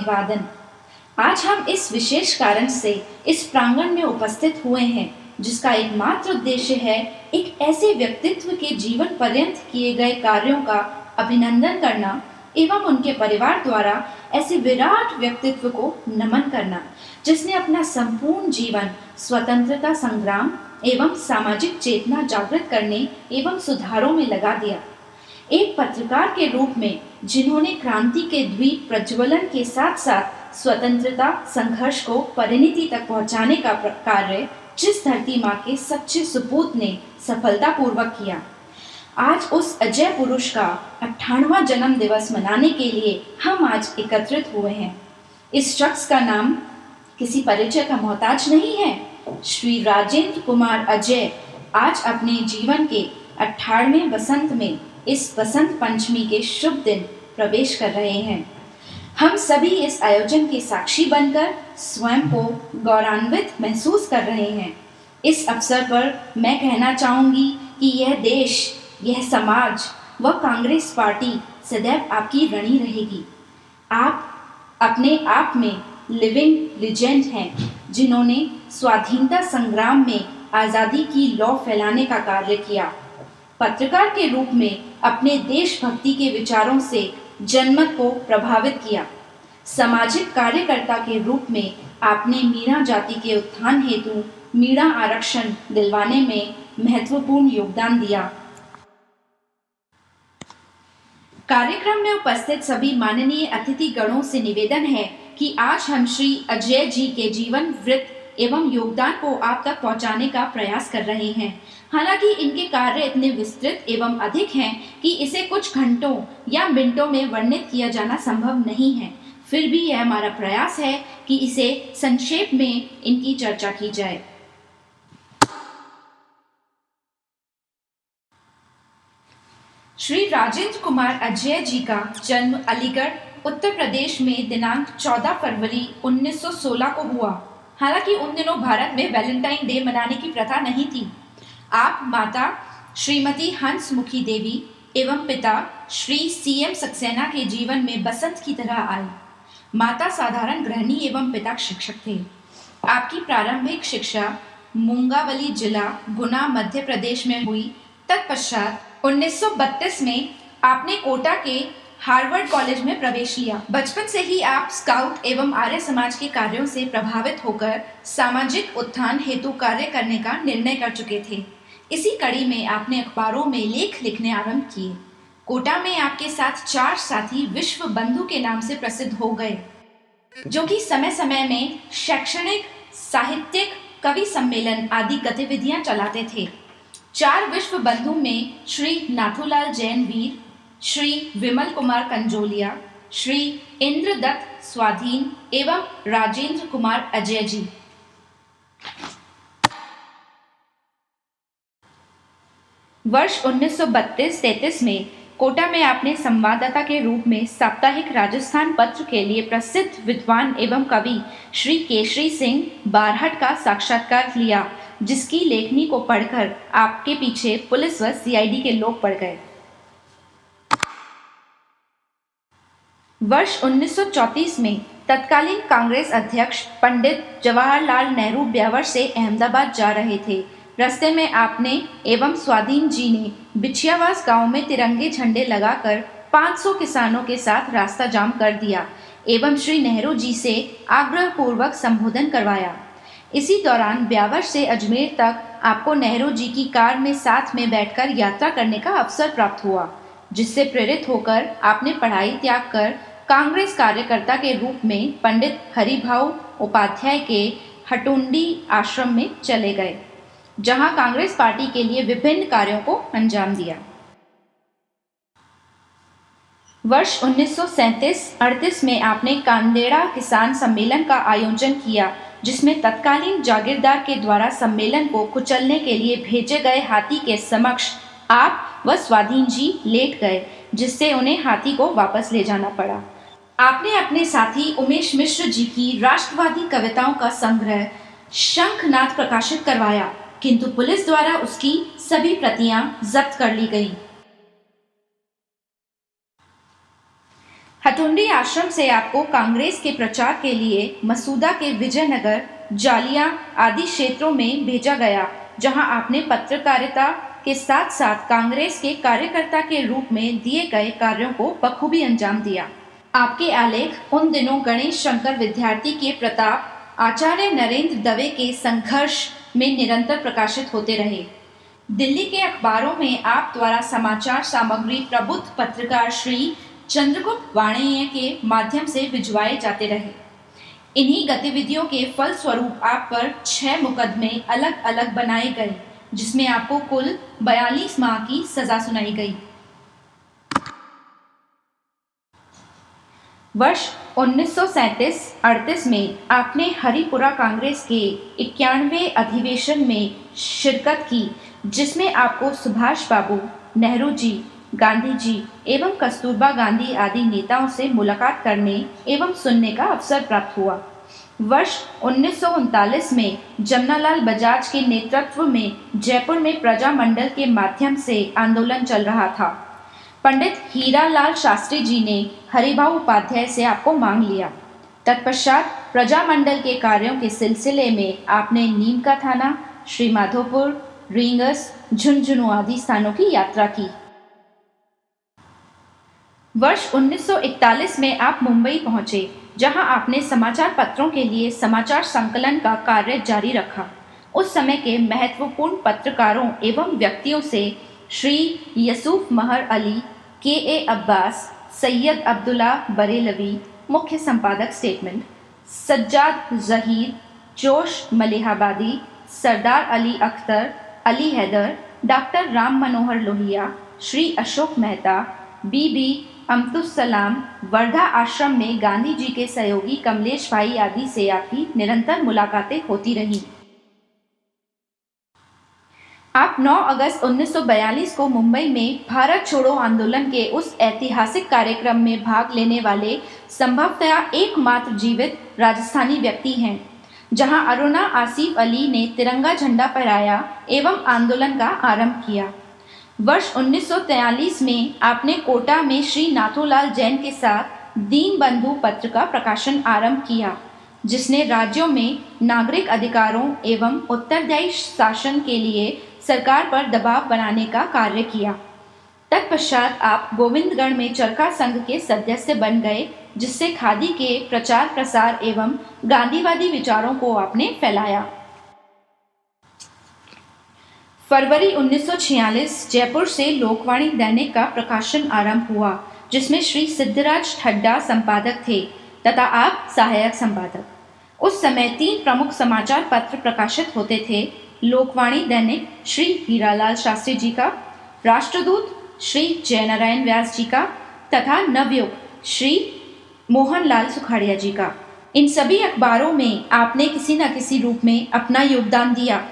अभिवादन। आज हम इस विशेष कारण से इस प्रांगण में उपस्थित हुए हैं जिसका एकमात्र उद्देश्य है एक ऐसे व्यक्तित्व के जीवन पर्यंत किए गए कार्यों का अभिनंदन करना एवं उनके परिवार द्वारा ऐसे विराट व्यक्तित्व को नमन करना जिसने अपना संपूर्ण जीवन स्वतंत्रता संग्राम एवं सामाजिक चेतना जागृत करने एवं सुधारों में लगा दिया। एक पत्रकार के रूप में जिन्होंने क्रांति के द्वीप प्रज्वलन के साथ साथ स्वतंत्रता संघर्ष को परिणति तक पहुंचाने का कार्य जिस धरती माँ के सच्चे सुपूत ने सफलतापूर्वक किया, आज उस अजय पुरुष का 98वां जन्म दिवस मनाने के लिए हम आज एकत्रित हुए हैं। इस शख्स का नाम किसी परिचय का मोहताज नहीं है। श्री राजेंद्र कुमार अजय आज अपने जीवन के 18वें वसंत में इस बसंत पंचमी के शुभ दिन प्रवेश कर रहे हैं। हम सभी इस आयोजन के साक्षी बनकर स्वयं को गौरवान्वित महसूस कर रहे हैं। इस अवसर पर मैं कहना चाहूंगी कि यह देश, यह समाज व कांग्रेस पार्टी सदैव आपकी ऋणी रहेगी। आप अपने आप में लिविंग लीजेंड हैं जिन्होंने स्वाधीनता संग्राम में आज़ादी की लौ फैलाने का कार्य किया। पत्रकार के रूप में अपने देशभक्ति के विचारों से जनमत को प्रभावित किया। सामाजिक कार्यकर्ता के रूप में आपने मीणा जाति के उत्थान हेतु मीणा आरक्षण दिलवाने में महत्वपूर्ण योगदान दिया। कार्यक्रम में उपस्थित सभी माननीय अतिथि गणों से निवेदन है कि आज हम श्री अजय जी के जीवन वृत्त एवं योगदान को आप तक पहुंचाने का प्रयास कर रहे हैं। हालांकि इनके कार्य इतने विस्तृत एवं अधिक हैं कि इसे कुछ घंटों या मिनटों में वर्णित किया जाना संभव नहीं है। फिर भी यह हमारा प्रयास है कि इसे संक्षेप में इनकी चर्चा की जाए। श्री राजेंद्र कुमार अजय जी का जन्म अलीगढ़ उत्तर प्रदेश में दिनांक 14 फरवरी 1916 को हुआ। हालांकि उन दिनों भारत में वैलेंटाइन डे मनाने की प्रथा नहीं थी। आप माता श्रीमती हंसमुखी देवी एवं पिता श्री सीएम सक्सेना के जीवन में बसंत की तरह आए। माता साधारण गृहिणी एवं पिता शिक्षक थे। आपकी प्रारंभिक शिक्षा मूंगावली जिला गुना मध्य प्रदेश में हुई। तत्पश्चात 1932 में आपने कोटा के हार्वर्ड कॉलेज में प्रवेश लिया। बचपन से ही आप स्काउट एवं आर्य समाज के कार्यों से प्रभावित होकर सामाजिक उत्थान हेतु कार्य करने का निर्णय कर चुके थे। इसी कड़ी में आपने अखबारों में लेख लिखने आरंभ किए। कोटा में आपके साथ 4 साथी विश्व बंधु के नाम से प्रसिद्ध हो गए, जो कि समय समय में शैक्षणिक, साहित्यिक, कवि सम्मेलन आदि गतिविधियां चलाते थे। 4 विश्व बंधु में श्री नाथूलाल जैन वीर, श्री विमल कुमार कंजोलिया, श्री इंद्रदत्त स्वाधीन एवं राजेंद्र कुमार अजय जी। वर्ष 1932-33 में कोटा में आपने संवाददाता के रूप में साप्ताहिक राजस्थान पत्र के लिए प्रसिद्ध विद्वान एवं कवि श्री केशरी सिंह बारहट का साक्षात्कार लिया, जिसकी लेखनी को पढ़कर आपके पीछे पुलिस व सीआईडी के लोग पड़ गए। वर्ष 1934 में तत्कालीन कांग्रेस अध्यक्ष पंडित जवाहरलाल नेहरू ब्यावर से अहमदाबाद जा रहे थे। रास्ते में आपने एवं स्वाधीन जी ने बिछियावास गांव में तिरंगे झंडे लगाकर 500 किसानों के साथ रास्ता जाम कर दिया एवं श्री नेहरू जी से आग्रहपूर्वक संबोधन करवाया। इसी दौरान ब्यावर से अजमेर तक आपको नेहरू जी की कार में साथ में बैठकर यात्रा करने का अवसर प्राप्त हुआ, जिससे प्रेरित होकर आपने पढ़ाई त्याग कर कांग्रेस कार्यकर्ता के रूप में पंडित हरिभाऊ उपाध्याय के हटुंडी आश्रम में चले गए, जहां कांग्रेस पार्टी के लिए विभिन्न कार्यों को अंजाम दिया। वर्ष 1937-38 में आपने कांदेड़ा किसान सम्मेलन का आयोजन किया, जिसमें तत्कालीन जागीरदार के द्वारा सम्मेलन को कुचलने के लिए भेजे गए हाथी के समक्ष आप व स्वाधीन जी लेट गए, जिससे उन्हें हाथी को वापस ले जाना पड़ा। आपने अपने साथी उमेश मिश्र जी की राष्ट्रवादी कविताओं का संग्रह शंखनाद प्रकाशित करवाया, किंतु पुलिस द्वारा उसकी सभी प्रतियां जब्त कर ली गईं। हथुंडी आश्रम से आपको कांग्रेस के प्रचार के लिए मसूदा के विजयनगर, जालिया आदि क्षेत्रों में भेजा गया, जहां आपने पत्रकारिता के साथ साथ कांग्रेस के कार्यकर्ता के रूप में दिए गए कार्यों को बखूबी अंजाम दिया। आपके आलेख उन दिनों गणेश शंकर विद्यार्थी के प्रताप, आचार्य नरेंद्र दवे के संघर्ष में निरंतर प्रकाशित होते रहे। दिल्ली के अखबारों में आप द्वारा समाचार सामग्री प्रबुद्ध पत्रकार श्री चंद्रगुप्त वाणिज्य के माध्यम से भिजवाए जाते रहे। इन्हीं गतिविधियों के फलस्वरूप आप पर 6 मुकदमे अलग अलग बनाए गए, जिसमें आपको कुल 42 माह की सजा सुनाई गई। वर्ष 1937-38 में आपने हरिपुरा कांग्रेस के 91वें अधिवेशन में शिरकत की, जिसमें आपको सुभाष बाबू, नेहरू जी, गांधी जी एवं कस्तूरबा गांधी आदि नेताओं से मुलाकात करने एवं सुनने का अवसर प्राप्त हुआ। वर्ष 1939 में जमनालाल बजाज के नेतृत्व में जयपुर में प्रजामंडल के माध्यम से आंदोलन चल रहा था। पंडित हीरालाल शास्त्री जी ने हरिभाऊ उपाध्याय से आपको मांग लिया। तत्पश्चात प्रजामंडल के कार्यों के सिलसिले में आपने नीम का थाना, श्री माधोपुर, रींगस, झुंझुनू आदि स्थानों की यात्रा की। वर्ष 1941 में आप मुंबई पहुंचे, जहां आपने समाचार पत्रों के लिए समाचार संकलन का कार्य जारी रखा। उस समय के महत्वपूर्ण पत्रकारों एवं व्यक्तियों से श्री यूसुफ महर अली, के अब्बास, सैयद अब्दुल्ला बरेलवी मुख्य संपादक स्टेटमेंट, सज्जाद जहीर, जोश मलिहाबादी, सरदार अली अख्तर, अली हैदर, डॉक्टर राम मनोहर लोहिया, श्री अशोक मेहता, बीबी अम्तुस्सलाम, वर्धा आश्रम में गांधी जी के सहयोगी कमलेश भाई आदि से आपकी निरंतर मुलाकातें होती रहीं। आप 9 अगस्त 1942 को मुंबई में भारत छोड़ो आंदोलन के उस ऐतिहासिक कार्यक्रम में भाग लेने वाले संभवतः एकमात्र जीवित राजस्थानी व्यक्ति हैं, जहां अरुणा आसिफ अली ने तिरंगा झंडा फहराया एवं आंदोलन का आरंभ किया। वर्ष 1943 में आपने कोटा में श्री नाथूलाल जैन के साथ दीनबंधु पत्र का प्रकाशन आरंभ किया, जिसने राज्यों में नागरिक अधिकारों एवं उत्तरदायी शासन के लिए सरकार पर दबाव बनाने का कार्य किया। तत्पश्चात आप गोविंदगढ़ में चरखा संघ के सदस्य बन गए, जिससे खादी के प्रचार प्रसार एवं गांधीवादी विचारों को आपने फैलाया। फरवरी 1946 जयपुर से लोकवाणी दैनिक का प्रकाशन आरंभ हुआ, जिसमें श्री सिद्धराज ठड्डा संपादक थे तथा आप सहायक संपादक। उस समय 3 प्रमुख समाचार पत्र प्रकाशित होते थे: लोकवाणी दैनिक श्री हीरालाल शास्त्री जी का, राष्ट्रदूत श्री जयनारायण व्यास जी का तथा नवयुग श्री मोहनलाल सुखाड़िया जी का। इन सभी अखबारों में आपने किसी न किसी रूप में अपना योगदान दिया,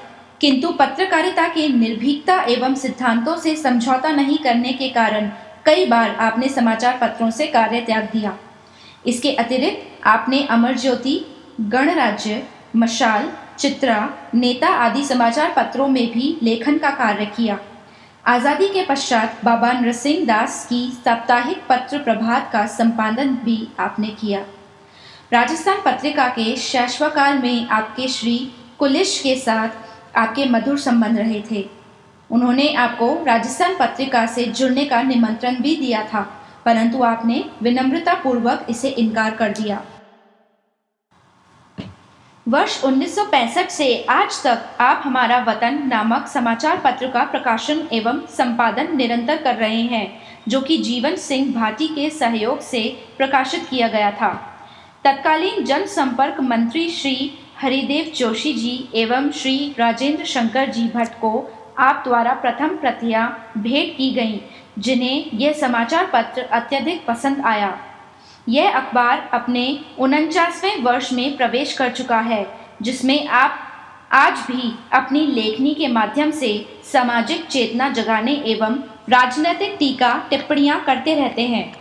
किंतु पत्रकारिता के निर्भीकता एवं सिद्धांतों से समझौता नहीं करने के कारण कई बार आपने समाचार पत्रों से कार्य त्याग दिया। इसके अतिरिक्त आपने अमर ज्योति, गणराज्य, मशाल, चित्रा, नेता आदि समाचार पत्रों में भी लेखन का कार्य किया। आज़ादी के पश्चात बाबा नरसिंह दास की साप्ताहिक पत्र प्रभात का संपादन भी आपने किया। राजस्थान पत्रिका के शैशवकाल में आपके श्री कुलिश के साथ आपके मधुर संबंध रहे थे। उन्होंने आपको राजस्थान पत्रिका से जुड़ने का निमंत्रण भी दिया था, परंतु आपने विनम्रता पूर्वक इसे इनकार कर दिया। वर्ष 1965 से आज तक आप हमारा वतन नामक समाचार पत्र का प्रकाशन एवं संपादन निरंतर कर रहे हैं, जो कि जीवन सिंह भाटी के सहयोग से प्रकाशित किया गया था। तत्कालीन जनसंपर्क मंत्री श्री हरिदेव जोशी जी एवं श्री राजेंद्र शंकर जी भट्ट को आप द्वारा प्रथम प्रतियां भेंट की गईं, जिन्हें यह समाचार पत्र अत्यधिक पसंद आया। यह अखबार अपने 49वें वर्ष में प्रवेश कर चुका है, जिसमें आप आज भी अपनी लेखनी के माध्यम से सामाजिक चेतना जगाने एवं राजनीतिक टीका टिप्पणियां करते रहते हैं।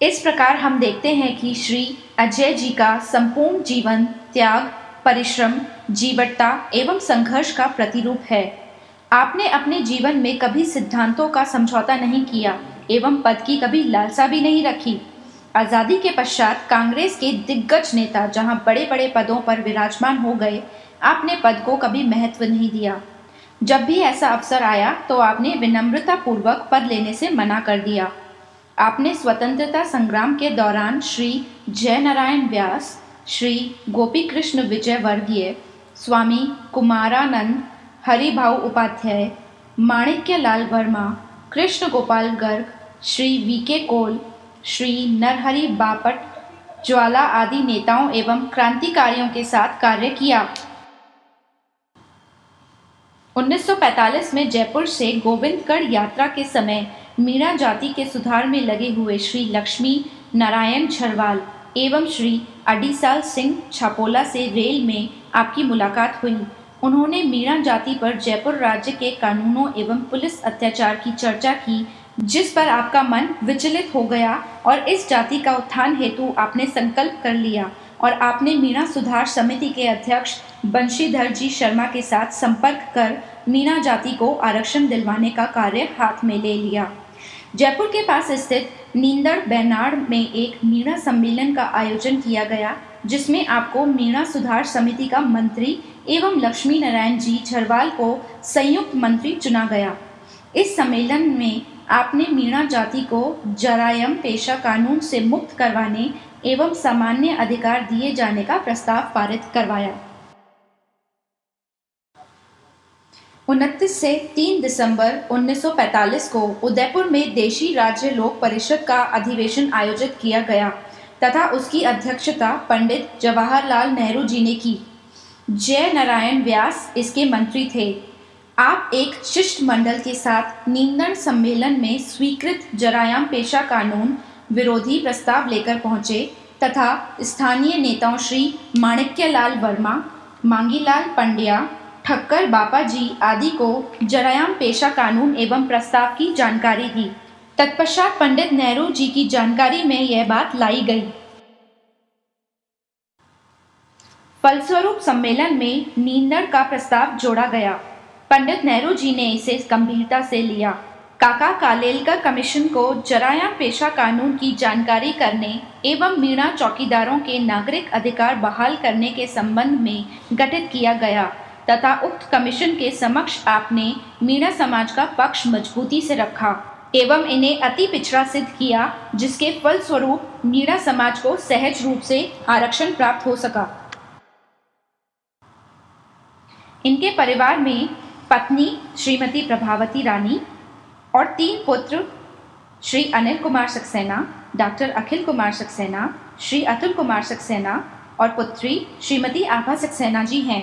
इस प्रकार हम देखते हैं कि श्री अजय जी का संपूर्ण जीवन त्याग, परिश्रम, जीवटता एवं संघर्ष का प्रतिरूप है। आपने अपने जीवन में कभी सिद्धांतों का समझौता नहीं किया, एवं पद की कभी लालसा भी नहीं रखी। आज़ादी के पश्चात कांग्रेस के दिग्गज नेता जहां बड़े बड़े पदों पर विराजमान हो गए, आपने पद को कभी महत्व नहीं दिया। जब भी ऐसा अवसर आया तो आपने विनम्रता पूर्वक पद लेने से मना कर दिया। आपने स्वतंत्रता संग्राम के दौरान श्री जयनारायण व्यास, श्री गोपी कृष्ण विजयवर्गीय, स्वामी कुमारानंद, हरिभाऊ उपाध्याय, माणिक्यलाल वर्मा, कृष्ण गोपाल गर्ग, श्री वीके कौल, श्री नरहरि बापट, ज्वाला आदि नेताओं एवं क्रांतिकारियों के साथ कार्य किया। 1945 में जयपुर से गोविंदगढ़ यात्रा के समय मीणा जाति के सुधार में लगे हुए श्री लक्ष्मी नारायण झरवाल एवं श्री अडीसाल सिंह छापोला से रेल में आपकी मुलाकात हुई। उन्होंने मीणा जाति पर जयपुर राज्य के कानूनों एवं पुलिस अत्याचार की चर्चा की, जिस पर आपका मन विचलित हो गया और इस जाति का उत्थान हेतु आपने संकल्प कर लिया और आपने मीणा सुधार समिति के अध्यक्ष बंशीधर जी शर्मा के साथ संपर्क कर मीणा जाति को आरक्षण दिलवाने का कार्य हाथ में ले लिया। जयपुर के पास स्थित नींदड़ बेनाड़ में एक मीणा सम्मेलन का आयोजन किया गया, जिसमें आपको मीणा सुधार समिति का मंत्री एवं लक्ष्मी नारायण जी झरवाल को संयुक्त मंत्री चुना गया। इस सम्मेलन में आपने मीणा जाति को जरायम पेशा कानून से मुक्त करवाने एवं सामान्य अधिकार दिए जाने का प्रस्ताव पारित करवाया। 29 से 3 दिसंबर 1945 को उदयपुर में देशी राज्य लोक परिषद का अधिवेशन आयोजित किया गया तथा उसकी अध्यक्षता पंडित जवाहरलाल नेहरू जी ने की। जय नारायण व्यास इसके मंत्री थे। आप एक शिष्टमंडल के साथ नींदड़ सम्मेलन में स्वीकृत जरायाम पेशा कानून विरोधी प्रस्ताव लेकर पहुंचे तथा स्थानीय नेताओं श्री माणिक्यलाल वर्मा, मांगीलाल पंड्या, ठक्कर बापाजी आदि को जरायाम पेशा कानून एवं प्रस्ताव की जानकारी दी। तत्पश्चात पंडित नेहरू जी की जानकारी में यह बात लाई गई। फलस्वरूप सम्मेलन में नींदड़ का प्रस्ताव जोड़ा गया। पंडित नेहरू जी ने इसे गंभीरता से लिया। काका कालेलकर कमीशन को जरायाम पेशा कानून की जानकारी करने एवं मीणा चौकीदारों के नागरिक अधिकार बहाल करने के संबंध में गठित किया गया तथा उक्त कमीशन के समक्ष आपने मीणा समाज का पक्ष मजबूती से रखा एवं इन्हें अति पिछड़ा सिद्ध किया, जिसके फलस्वरूप मीणा समाज को सहज रूप से आरक्षण प्राप्त हो सका। इनके परिवार में पत्नी श्रीमती प्रभावती रानी और 3 पुत्र श्री अनिल कुमार सक्सेना, डॉक्टर अखिल कुमार सक्सेना, श्री अतुल कुमार सक्सेना और पुत्री श्रीमती आभा सक्सेना जी हैं।